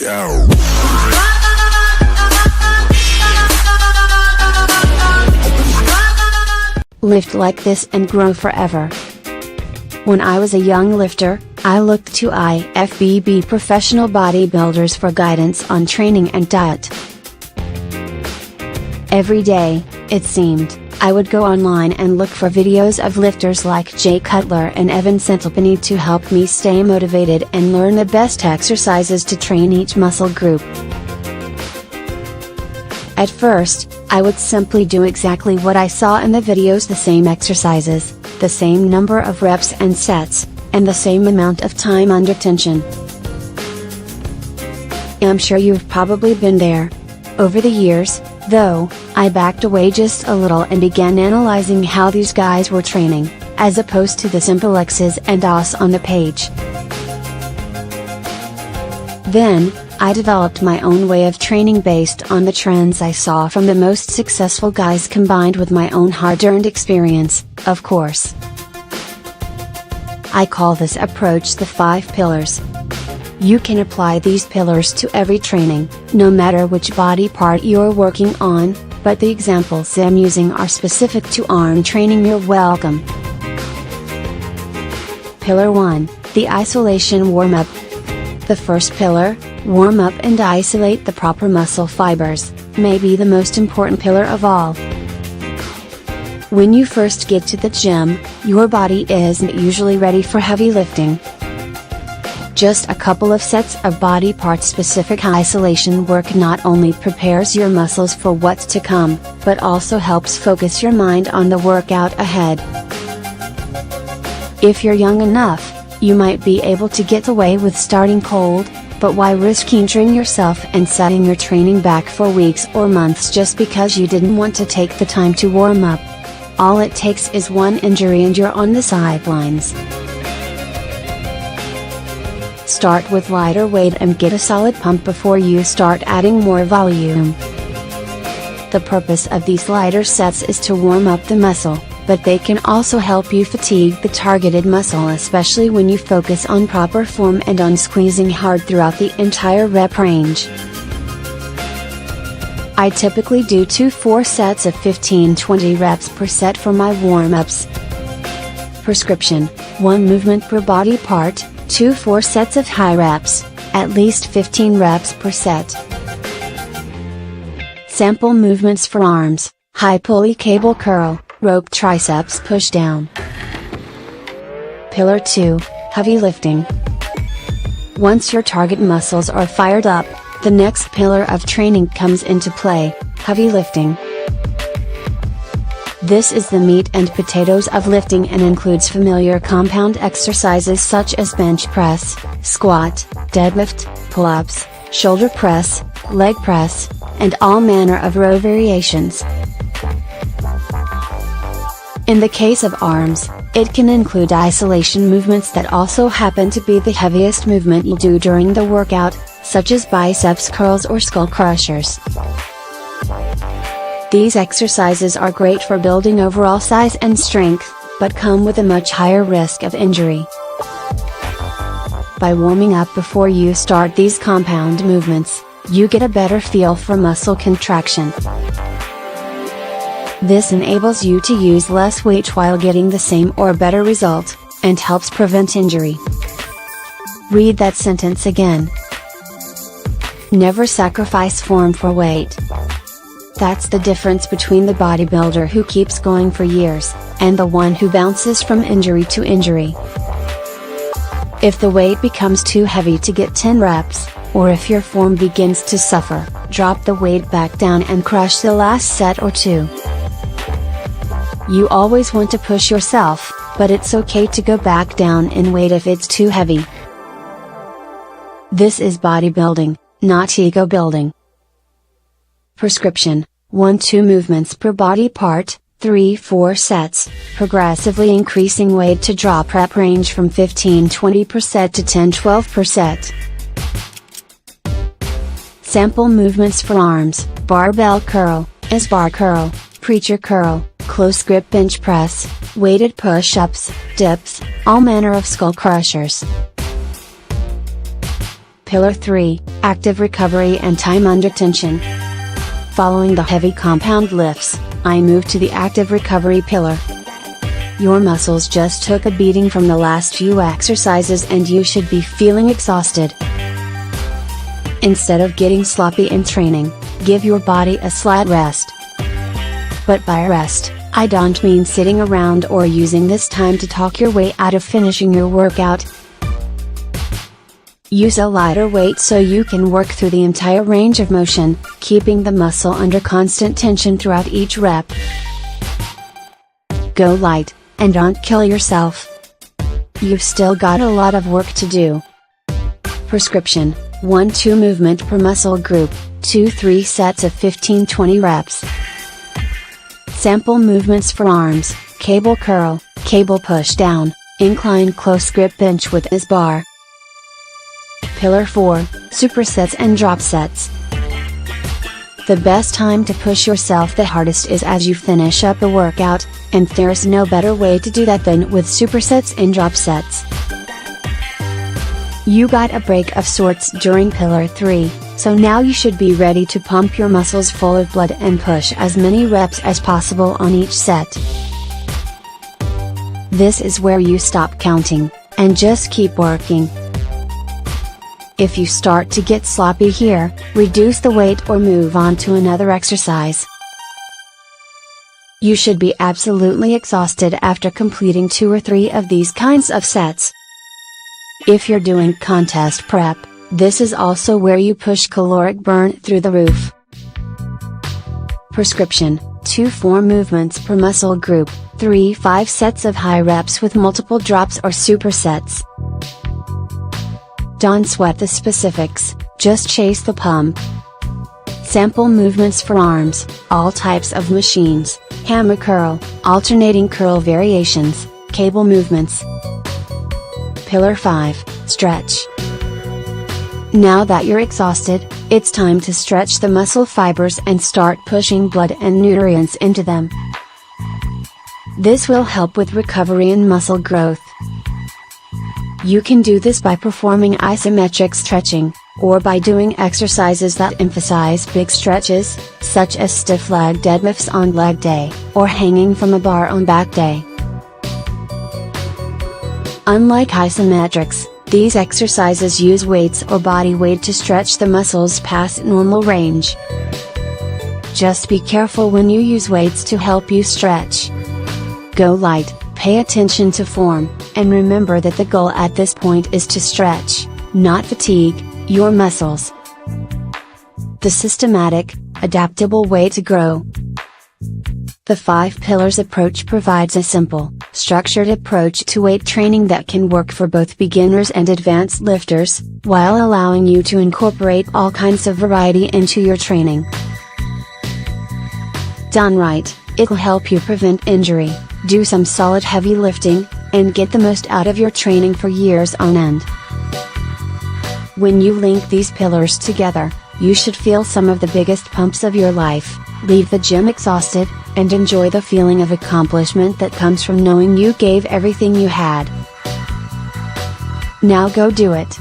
go. Lift like this and grow forever. When I was a young lifter, I looked to IFBB professional bodybuilders for guidance on training and diet. Every day, it seemed, I would go online and look for videos of lifters like Jay Cutler and Evan Centopani to help me stay motivated and learn the best exercises to train each muscle group. At first, I would simply do exactly what I saw in the videos, the same exercises, the same number of reps and sets, and the same amount of time under tension. I'm sure you've probably been there. Over the years, though, I backed away just a little and began analyzing how these guys were training, as opposed to the simple X's and O's on the page. Then, I developed my own way of training based on the trends I saw from the most successful guys combined with my own hard-earned experience, of course. I call this approach the 5 pillars. You can apply these pillars to every training, no matter which body part you're working on, but the examples I'm using are specific to arm training. You're welcome. Pillar 1, the isolation warm-up. The first pillar, warm up and isolate the proper muscle fibers, may be the most important pillar of all. When you first get to the gym, your body isn't usually ready for heavy lifting. Just a couple of sets of body part specific isolation work not only prepares your muscles for what's to come, but also helps focus your mind on the workout ahead. If you're young enough, you might be able to get away with starting cold, but why risk injuring yourself and setting your training back for weeks or months just because you didn't want to take the time to warm up? All it takes is one injury and you're on the sidelines. Start with lighter weight and get a solid pump before you start adding more volume. The purpose of these lighter sets is to warm up the muscle, but they can also help you fatigue the targeted muscle, especially when you focus on proper form and on squeezing hard throughout the entire rep range. I typically do 2-4 sets of 15-20 reps per set for my warm-ups. Prescription: 1 movement per body part, 2-4 sets of high reps, at least 15 reps per set. Sample movements for arms: high pulley cable curl, rope triceps push down. Pillar 2, heavy lifting. Once your target muscles are fired up, the next pillar of training comes into play: heavy lifting. This is the meat and potatoes of lifting and includes familiar compound exercises such as bench press, squat, deadlift, pull-ups, shoulder press, leg press, and all manner of row variations. In the case of arms, it can include isolation movements that also happen to be the heaviest movement you do during the workout, such as biceps curls or skull crushers. These exercises are great for building overall size and strength, but come with a much higher risk of injury. By warming up before you start these compound movements, you get a better feel for muscle contraction. This enables you to use less weight while getting the same or better result, and helps prevent injury. Read that sentence again. Never sacrifice form for weight. That's the difference between the bodybuilder who keeps going for years, and the one who bounces from injury to injury. If the weight becomes too heavy to get 10 reps, or if your form begins to suffer, drop the weight back down and crush the last set or two. You always want to push yourself, but it's okay to go back down in weight if it's too heavy. This is bodybuilding, not ego building. Prescription: 1-2 movements per body part, 3-4 sets, progressively increasing weight to drop rep range from 15-20 per set to 10-12 per set. Sample movements for arms: barbell curl, S-bar curl, preacher curl, close grip bench press, weighted push-ups, dips, all manner of skull crushers. Pillar 3, Active Recovery and Time Under Tension. Following the heavy compound lifts, I move to the Active Recovery pillar. Your muscles just took a beating from the last few exercises and you should be feeling exhausted. Instead of getting sloppy in training, give your body a slight rest. But by rest, I don't mean sitting around or using this time to talk your way out of finishing your workout. Use a lighter weight so you can work through the entire range of motion, keeping the muscle under constant tension throughout each rep. Go light, and don't kill yourself. You've still got a lot of work to do. Prescription: 1-2 movement per muscle group, 2-3 sets of 15-20 reps. Sample movements for arms: cable curl, cable push down, incline close grip bench with is bar. Pillar 4, supersets and drop sets. The best time to push yourself the hardest is as you finish up the workout, and there's no better way to do that than with supersets and drop sets. You got a break of sorts during Pillar 3, so now you should be ready to pump your muscles full of blood and push as many reps as possible on each set. This is where you stop counting, and just keep working. If you start to get sloppy here, reduce the weight or move on to another exercise. You should be absolutely exhausted after completing 2 or 3 of these kinds of sets. If you're doing contest prep, this is also where you push caloric burn through the roof. Prescription: 2-4 movements per muscle group, 3-5 sets of high reps with multiple drops or supersets. Don't sweat the specifics, just chase the pump. Sample movements for arms: all types of machines, hammer curl, alternating curl variations, cable movements. Pillar 5, stretch. Now that you're exhausted, it's time to stretch the muscle fibers and start pushing blood and nutrients into them. This will help with recovery and muscle growth. You can do this by performing isometric stretching, or by doing exercises that emphasize big stretches, such as stiff leg deadlifts on leg day, or hanging from a bar on back day. Unlike isometrics, these exercises use weights or body weight to stretch the muscles past normal range. Just be careful when you use weights to help you stretch. Go light, pay attention to form, and remember that the goal at this point is to stretch, not fatigue, your muscles. The systematic, adaptable way to grow. The 5 pillars approach provides a simple, structured approach to weight training that can work for both beginners and advanced lifters, while allowing you to incorporate all kinds of variety into your training. Done right, it'll help you prevent injury, do some solid heavy lifting, and get the most out of your training for years on end. When you link these pillars together, you should feel some of the biggest pumps of your life, leave the gym exhausted, and enjoy the feeling of accomplishment that comes from knowing you gave everything you had. Now go do it.